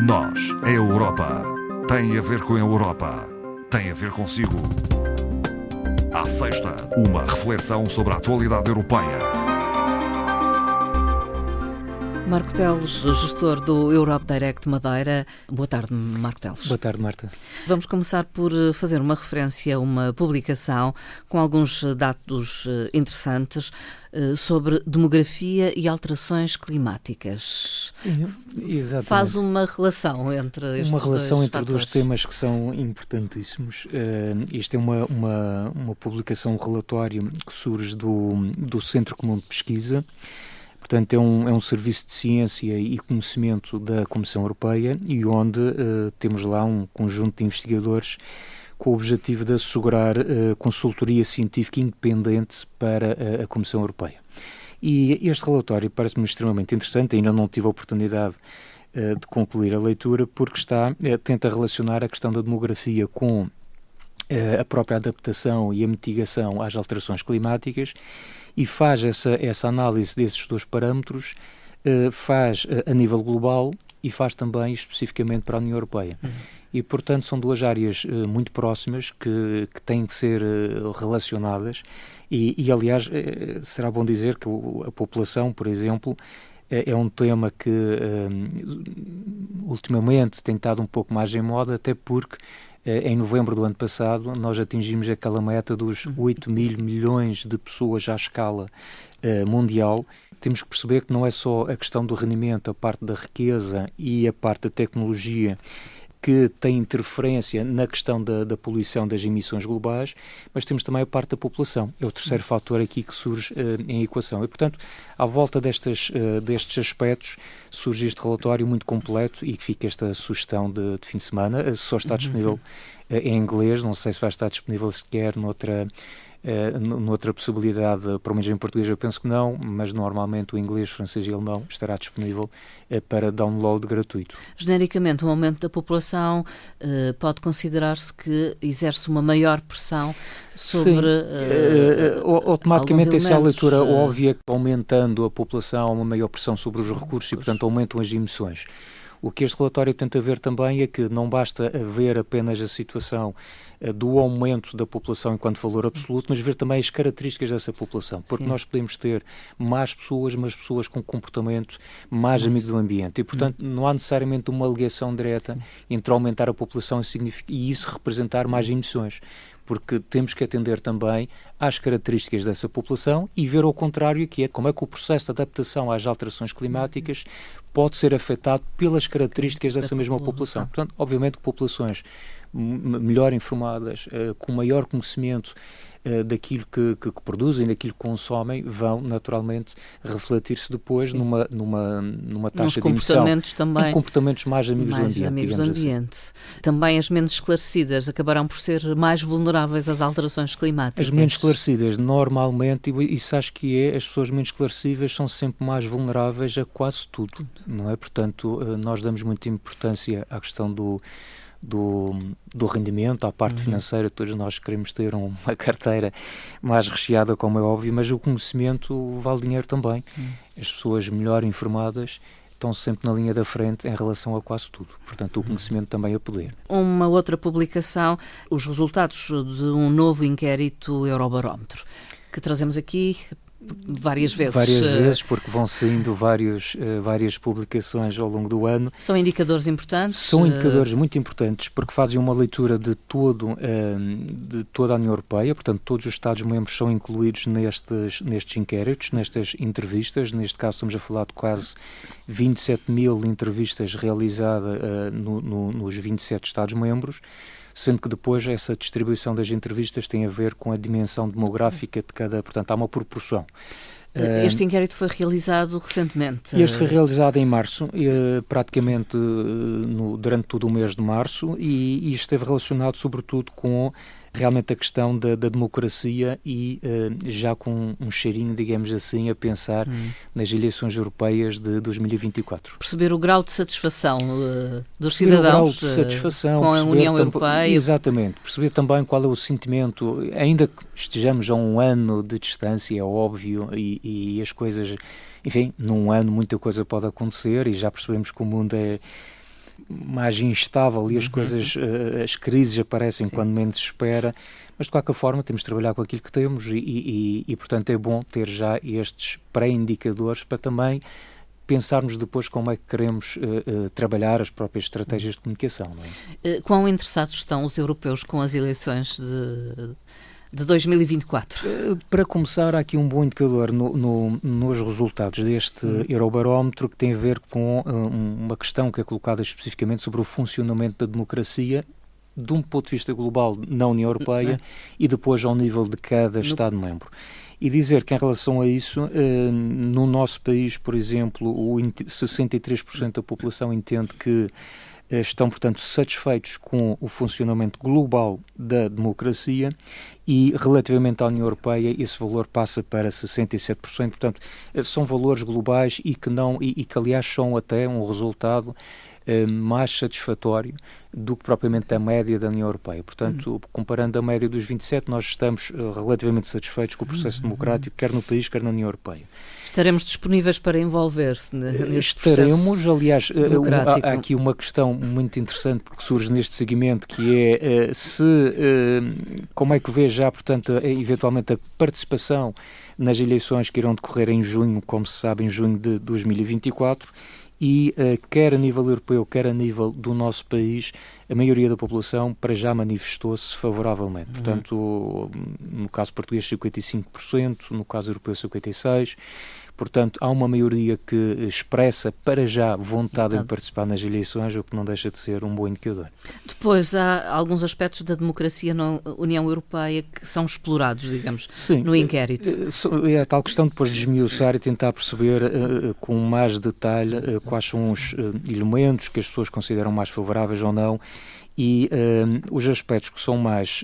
Nós, a Europa, tem a ver com a Europa, tem a ver consigo. À sexta, uma reflexão sobre a atualidade europeia. Marco Teles, gestor do Europe Direct Madeira. Boa tarde, Marco Teles. Boa tarde, Marta. Vamos começar por fazer uma referência a uma publicação com alguns dados interessantes sobre demografia e alterações climáticas. Sim, exatamente. Faz uma relação entre estes Uma relação dois entre fatores. dois temas que são importantíssimos. Isto é uma publicação, um relatório que surge do Centro Comum de Pesquisa. Portanto, é um serviço de ciência e conhecimento da Comissão Europeia e onde temos lá um conjunto de investigadores com o objetivo de assegurar consultoria científica independente para a Comissão Europeia. E este relatório parece-me extremamente interessante, ainda não tive a oportunidade de concluir a leitura, porque tenta relacionar a questão da demografia com a própria adaptação e a mitigação às alterações climáticas e faz essa análise desses dois parâmetros, faz a nível global e faz também especificamente para a União Europeia. E, portanto, são duas áreas muito próximas que têm que ser relacionadas e, aliás, será bom dizer que a população, por exemplo, é um tema que ultimamente tem estado um pouco mais em moda, até porque em novembro do ano passado nós atingimos aquela meta dos 8 mil milhões de pessoas à escala mundial. Temos que perceber que não é só a questão do rendimento, a parte da riqueza e a parte da tecnologia que tem interferência na questão da poluição das emissões globais, mas temos também a parte da população. É o terceiro fator aqui que surge em equação. E, portanto, à volta destes aspectos, surge este relatório muito completo e fica esta sugestão de fim de semana. Só está disponível em inglês, não sei se vai estar disponível sequer noutra possibilidade, pelo menos em português eu penso que não, mas normalmente o inglês, francês e alemão estará disponível para download gratuito. Genericamente, o aumento da população pode considerar-se que exerce uma maior pressão sobre automaticamente essa é a elementos, leitura óbvia que aumentando a população há uma maior pressão sobre os recursos e, portanto, aumentam as emissões. O que este relatório tenta ver também é que não basta ver apenas a situação do aumento da população enquanto valor absoluto, mas ver também as características dessa população, porque nós podemos ter mais pessoas, mas pessoas com comportamento mais amigo do ambiente e, portanto, não há necessariamente uma ligação direta entre aumentar a população e isso representar mais emissões, porque temos que atender também às características dessa população e ver ao contrário, que é como é que o processo de adaptação às alterações climáticas pode ser afetado pelas características dessa mesma população. Portanto, obviamente que populações melhor informadas, com maior conhecimento daquilo que produzem, daquilo que consomem, vão naturalmente refletir-se depois numa taxa de emissão em comportamentos mais amigos do ambiente. Assim. Também as menos esclarecidas acabarão por ser mais vulneráveis às alterações climáticas. As menos esclarecidas, normalmente, e isso acho que as pessoas menos esclarecíveis são sempre mais vulneráveis a quase tudo, não é? Portanto, nós damos muita importância à questão do rendimento, à parte financeira. Todos nós queremos ter uma carteira mais recheada, como é óbvio, mas o conhecimento vale dinheiro também. As pessoas melhor informadas estão sempre na linha da frente em relação a quase tudo. Portanto, o conhecimento também é poder. Uma outra publicação, os resultados de um novo inquérito Eurobarómetro, que trazemos aqui várias vezes, porque vão saindo várias publicações ao longo do ano. São indicadores importantes? São indicadores muito importantes, porque fazem uma leitura de toda a União Europeia, portanto todos os Estados-membros são incluídos nestes inquéritos, nestas entrevistas. Neste caso estamos a falar de quase 27 mil entrevistas realizadas nos 27 Estados-membros, sendo que depois essa distribuição das entrevistas tem a ver com a dimensão demográfica de cada, portanto há uma proporção. Este inquérito foi realizado recentemente? Este foi realizado em março, praticamente durante todo o mês de março, e esteve relacionado sobretudo com realmente a questão da democracia e já com um cheirinho, digamos assim, a pensar nas eleições europeias de 2024. Perceber o grau de satisfação dos cidadãos com a União Europeia. Exatamente. Perceber também qual é o sentimento, ainda que estejamos a um ano de distância, é óbvio, e as coisas, enfim, num ano muita coisa pode acontecer e já percebemos que o mundo mais instável e as coisas, as crises aparecem quando menos se espera, mas de qualquer forma temos de trabalhar com aquilo que temos e portanto é bom ter já estes pré-indicadores para também pensarmos depois como é que queremos trabalhar as próprias estratégias de comunicação. Não é? Quão interessados estão os europeus com as eleições de 2024? Para começar, há aqui um bom indicador nos resultados deste Eurobarómetro que tem a ver com uma questão que é colocada especificamente sobre o funcionamento da democracia de um ponto de vista global na União Europeia e depois ao nível de cada Estado-membro. E dizer que em relação a isso, no nosso país, por exemplo, 63% da população entende que estão, portanto, satisfeitos com o funcionamento global da democracia e, relativamente à União Europeia, esse valor passa para 67%. Portanto, são valores globais e que aliás, são até um resultado mais satisfatório do que propriamente a média da União Europeia. Portanto, comparando a média dos 27, nós estamos relativamente satisfeitos com o processo democrático, quer no país, quer na União Europeia. Estaremos disponíveis para envolver-se neste processo aliás, há aqui uma questão muito interessante que surge neste segmento, que é como é que vê já, portanto, eventualmente a participação nas eleições que irão decorrer em junho, como se sabe, em junho de 2024, e quer a nível europeu, quer a nível do nosso país, a maioria da população para já manifestou-se favoravelmente. Portanto, no caso português 55%, no caso europeu 56%. Portanto, há uma maioria que expressa para já vontade em participar nas eleições, o que não deixa de ser um bom indicador. Depois, há alguns aspectos da democracia na União Europeia que são explorados, digamos, no inquérito. É a tal questão depois de esmiuçar e tentar perceber com mais detalhe quais são os elementos que as pessoas consideram mais favoráveis ou não. E os aspectos que são mais,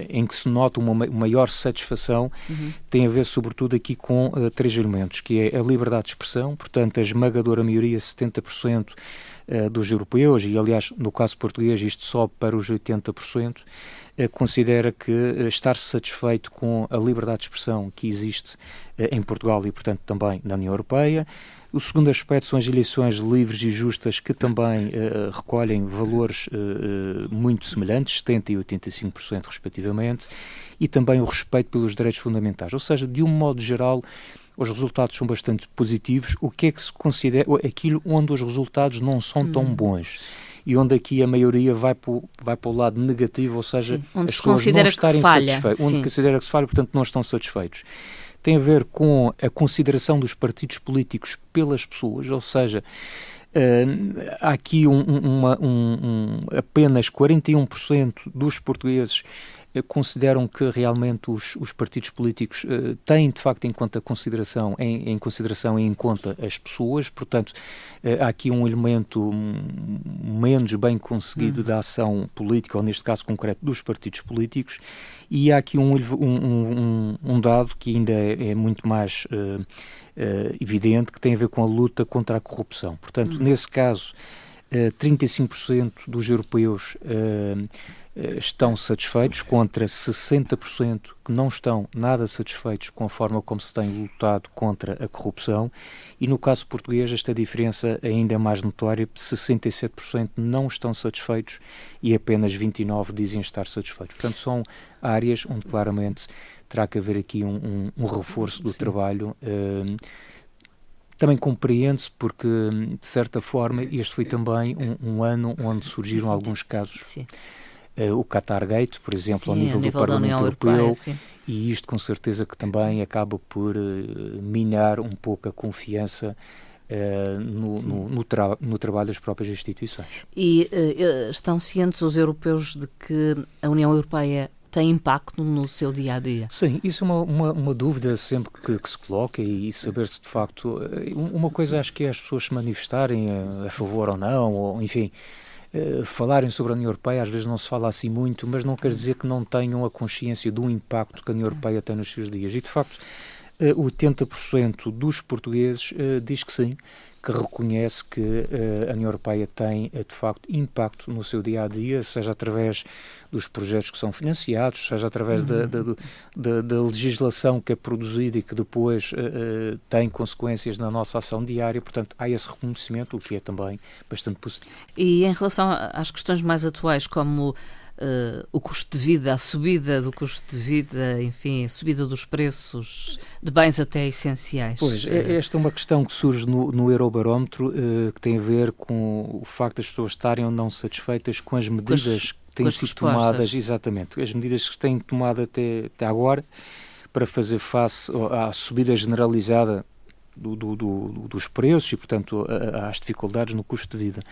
em que se nota uma maior satisfação, têm a ver sobretudo aqui com 3 elementos, que é a liberdade de expressão, portanto a esmagadora maioria, 70% dos europeus, e aliás no caso português isto sobe para os 80%, considera que estar satisfeito com a liberdade de expressão que existe em Portugal e portanto também na União Europeia. O segundo aspecto são as eleições livres e justas, que também recolhem valores muito semelhantes, 70% e 85% respectivamente, e também o respeito pelos direitos fundamentais. Ou seja, de um modo geral, os resultados são bastante positivos. O que é que se considera aquilo onde os resultados não são tão bons? E onde aqui a maioria vai para o lado negativo, ou seja, onde as pessoas não estarem satisfeitas. Onde considera que se falha, portanto, não estão satisfeitos. Tem a ver com a consideração dos partidos políticos pelas pessoas, ou seja, há aqui apenas 41% dos portugueses consideram que realmente os partidos políticos têm de facto em conta em consideração e em conta as pessoas, portanto há aqui um elemento menos bem conseguido da ação política, ou neste caso concreto dos partidos políticos, e há aqui um dado que ainda é muito mais evidente, que tem a ver com a luta contra a corrupção. Portanto, nesse caso, 35% dos europeus estão satisfeitos, contra 60% que não estão nada satisfeitos com a forma como se tem lutado contra a corrupção, e no caso português esta diferença ainda é mais notória, 67% não estão satisfeitos e apenas 29% dizem estar satisfeitos. Portanto, são áreas onde claramente terá que haver aqui um reforço do trabalho. Também compreende-se porque, de certa forma, este foi também um ano onde surgiram alguns casos. Sim. O Qatargate, por exemplo, Sim, ao nível do Parlamento Europeu, e isto com certeza que também acaba por minar um pouco a confiança no trabalho das próprias instituições. E estão cientes os europeus de que a União Europeia tem impacto no seu dia-a-dia? Sim, isso é uma dúvida sempre que se coloca, e saber-se de facto, uma coisa acho que é as pessoas se manifestarem a favor ou não, ou enfim, falarem sobre a União Europeia. Às vezes não se fala assim muito, mas não quer dizer que não tenham a consciência do impacto que a União Europeia tem nos seus dias. E de facto 80% dos portugueses diz que sim, que reconhece que a União Europeia tem, de facto, impacto no seu dia-a-dia, seja através dos projetos que são financiados, seja através da legislação que é produzida e que depois tem consequências na nossa ação diária. Portanto, há esse reconhecimento, o que é também bastante positivo. E em relação às questões mais atuais, como o custo de vida, a subida do custo de vida, enfim, a subida dos preços de bens até essenciais. Pois, esta é uma questão que surge no Eurobarómetro, que tem a ver com o facto das pessoas estarem ou não satisfeitas com as medidas que têm sido tomadas, exatamente, as medidas que têm tomado até agora para fazer face à subida generalizada dos preços e, portanto, às dificuldades no custo de vida.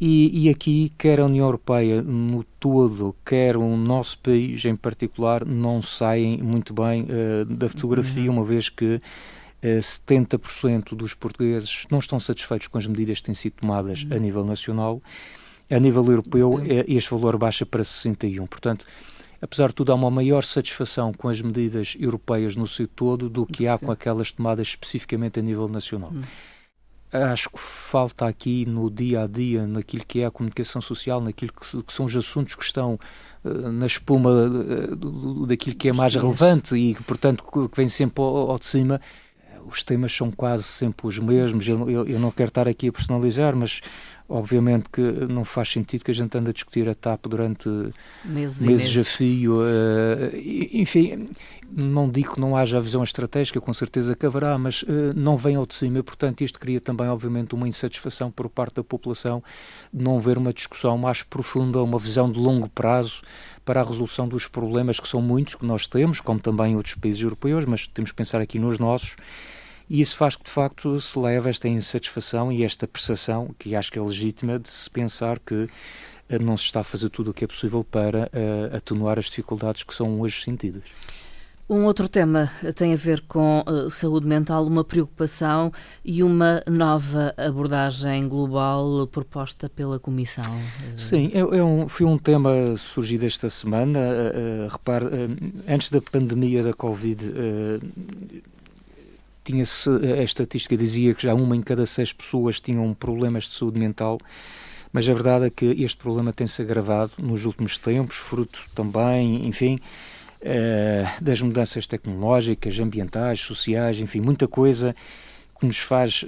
E aqui, quer a União Europeia no todo, quer o nosso país em particular, não saem muito bem da fotografia, uma vez que 70% dos portugueses não estão satisfeitos com as medidas que têm sido tomadas a nível nacional. A nível europeu, este valor baixa para 61%. Portanto, apesar de tudo, há uma maior satisfação com as medidas europeias no seu todo do que há com aquelas tomadas especificamente a nível nacional. Acho que falta aqui no dia-a-dia, naquilo que é a comunicação social, naquilo que são os assuntos que estão na espuma daquilo que é mais relevante e, portanto, que vem sempre ao de cima. Os temas são quase sempre os mesmos. Eu não quero estar aqui a personalizar, mas obviamente que não faz sentido que a gente ande a discutir a TAP durante meses a fio. Enfim, não digo que não haja a visão estratégica, com certeza que haverá, mas não vem ao de cima e, portanto, isto cria também, obviamente, uma insatisfação por parte da população de não ver uma discussão mais profunda, uma visão de longo prazo para a resolução dos problemas que são muitos, que nós temos, como também outros países europeus, mas temos que pensar aqui nos nossos. E isso faz que, de facto, se leve esta insatisfação e esta percepção, que acho que é legítima, de se pensar que não se está a fazer tudo o que é possível para atenuar as dificuldades que são hoje sentidas. Um outro tema tem a ver com saúde mental, uma preocupação e uma nova abordagem global proposta pela Comissão. Sim, foi um tema surgido esta semana. Repare, antes da pandemia da Covid, tinha-se, a estatística dizia que já 1 em cada 6 pessoas tinham problemas de saúde mental, mas a verdade é que este problema tem-se agravado nos últimos tempos, fruto também, enfim, das mudanças tecnológicas, ambientais, sociais, enfim, muita coisa que nos faz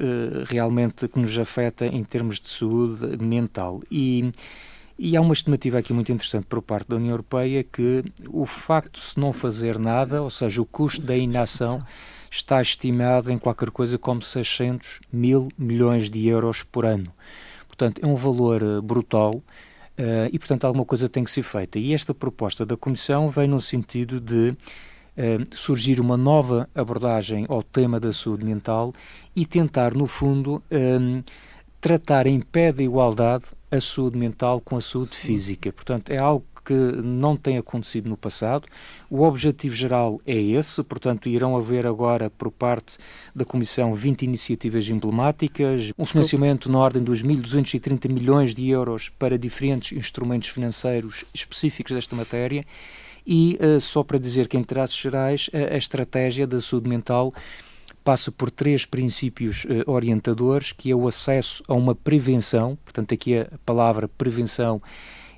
realmente, que nos afeta em termos de saúde mental. E há uma estimativa aqui muito interessante por parte da União Europeia que o facto de se não fazer nada, ou seja, o custo da inação, está estimado em qualquer coisa como 600 mil milhões de euros por ano. Portanto, é um valor brutal e, portanto, alguma coisa tem que ser feita. E esta proposta da Comissão vem no sentido de surgir uma nova abordagem ao tema da saúde mental e tentar, no fundo, tratar em pé de igualdade a saúde mental com a saúde física. Portanto, é algo que não tem acontecido no passado. O objetivo geral é esse, portanto, irão haver agora, por parte da Comissão, 20 iniciativas emblemáticas, um financiamento na ordem dos 1.230 milhões de euros para diferentes instrumentos financeiros específicos desta matéria e, só para dizer que, em traços gerais, a estratégia da saúde mental passa por 3 princípios orientadores, que é o acesso a uma prevenção, portanto, aqui a palavra prevenção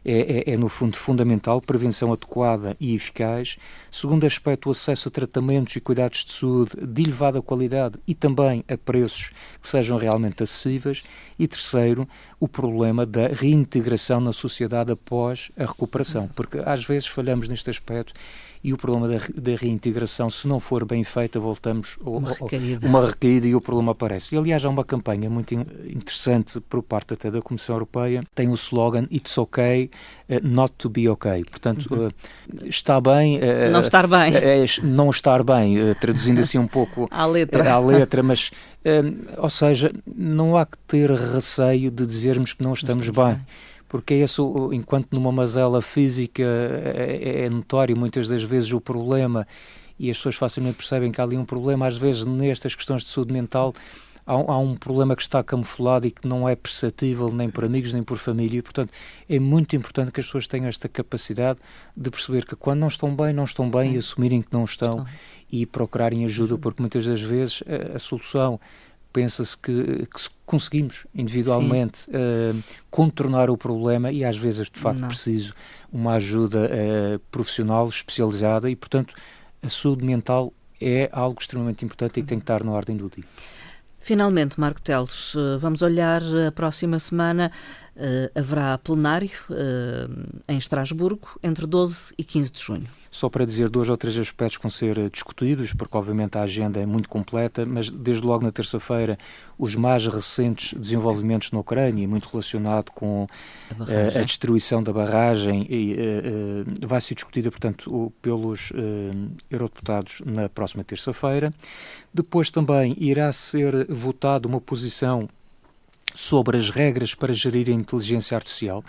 é no fundo fundamental, prevenção adequada e eficaz. Segundo aspecto, o acesso a tratamentos e cuidados de saúde de elevada qualidade e também a preços que sejam realmente acessíveis. E terceiro, o problema da reintegração na sociedade após a recuperação, porque às vezes falhamos neste aspecto e o problema da reintegração, se não for bem feita, voltamos a uma recaída e o problema aparece. E, aliás, há uma campanha muito interessante por parte até da Comissão Europeia, tem o slogan It's okay not to be okay. Portanto, está bem... não estar bem. Não estar bem, traduzindo assim um pouco à letra, mas, ou seja, não há que ter receio de dizermos que não estamos bem. Porque é isso, enquanto numa mazela física é notório muitas das vezes o problema e as pessoas facilmente percebem que há ali um problema, às vezes nestas questões de saúde mental há um problema que está camuflado e que não é perceptível nem por amigos nem por família e, portanto, é muito importante que as pessoas tenham esta capacidade de perceber que quando não estão bem e assumirem que não estão e procurarem ajuda, porque muitas das vezes a solução pensa-se que se conseguimos individualmente contornar o problema, e às vezes de facto preciso uma ajuda profissional especializada, e portanto a saúde mental é algo extremamente importante e que tem que estar na ordem do dia. Finalmente, Marco Teles, vamos olhar a próxima semana. Haverá plenário em Estrasburgo entre 12 e 15 de junho. Só para dizer 2 ou 3 aspectos que vão ser discutidos, porque obviamente a agenda é muito completa, mas desde logo na terça-feira os mais recentes desenvolvimentos na Ucrânia, muito relacionado com a destruição da barragem, vai ser discutida, portanto, pelos eurodeputados na próxima terça-feira. Depois também irá ser votada uma posição sobre as regras para gerir a inteligência artificial.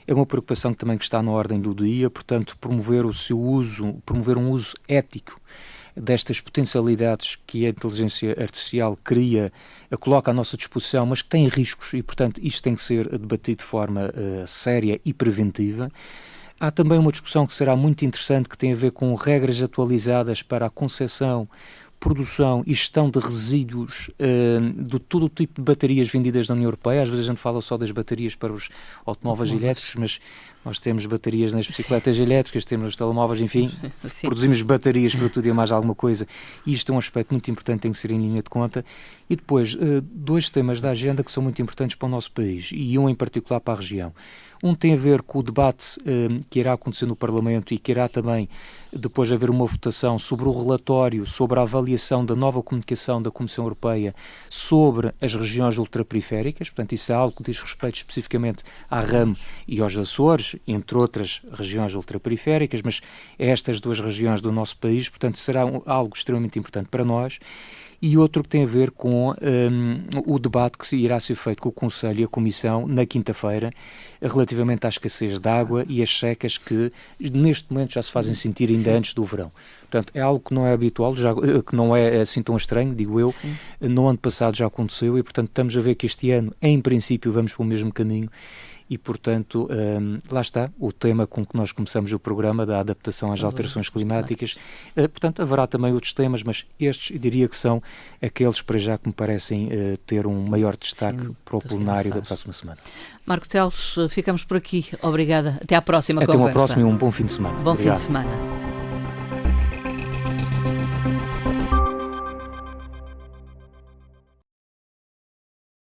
É uma preocupação também que está na ordem do dia, portanto, promover um uso ético destas potencialidades que a inteligência artificial coloca à nossa disposição, mas que têm riscos e, portanto, isto tem que ser debatido de forma séria e preventiva. Há também uma discussão que será muito interessante, que tem a ver com regras atualizadas para a concepção, produção e gestão de resíduos de todo o tipo de baterias vendidas na União Europeia. Às vezes a gente fala só das baterias para os automóveis elétricos, mas nós temos baterias nas bicicletas elétricas, temos nos telemóveis, enfim, produzimos baterias para tudo e mais alguma coisa, e isto é um aspecto muito importante, tem que ser em linha de conta. E depois, 2 temas da agenda que são muito importantes para o nosso país, e um em particular para a região. Um tem a ver com o debate que irá acontecer no Parlamento, e que irá também depois haver uma votação sobre o relatório sobre a avaliação da nova comunicação da Comissão Europeia sobre as regiões ultraperiféricas. Portanto, isso é algo que diz respeito especificamente à RAM e aos Açores, entre outras regiões ultraperiféricas, mas estas 2 regiões do nosso país, portanto, será algo extremamente importante para nós. E outro que tem a ver com o debate que irá ser feito com o Conselho e a Comissão na quinta-feira, relativamente à escassez de água e às secas que neste momento já se fazem sentir ainda antes do verão. Portanto, é algo que não é habitual, que não é assim tão estranho, digo eu. No ano passado já aconteceu e, portanto, estamos a ver que este ano, em princípio, vamos para o mesmo caminho. E, portanto, lá está o tema com que nós começamos o programa da adaptação às alterações climáticas. Portanto, haverá também outros temas, mas estes, eu diria que são aqueles para já que me parecem ter um maior destaque para o plenário da próxima semana. Marco Teles, ficamos por aqui. Obrigada. Até à próxima conversa. Até uma próxima e um bom fim de semana. Bom fim de semana.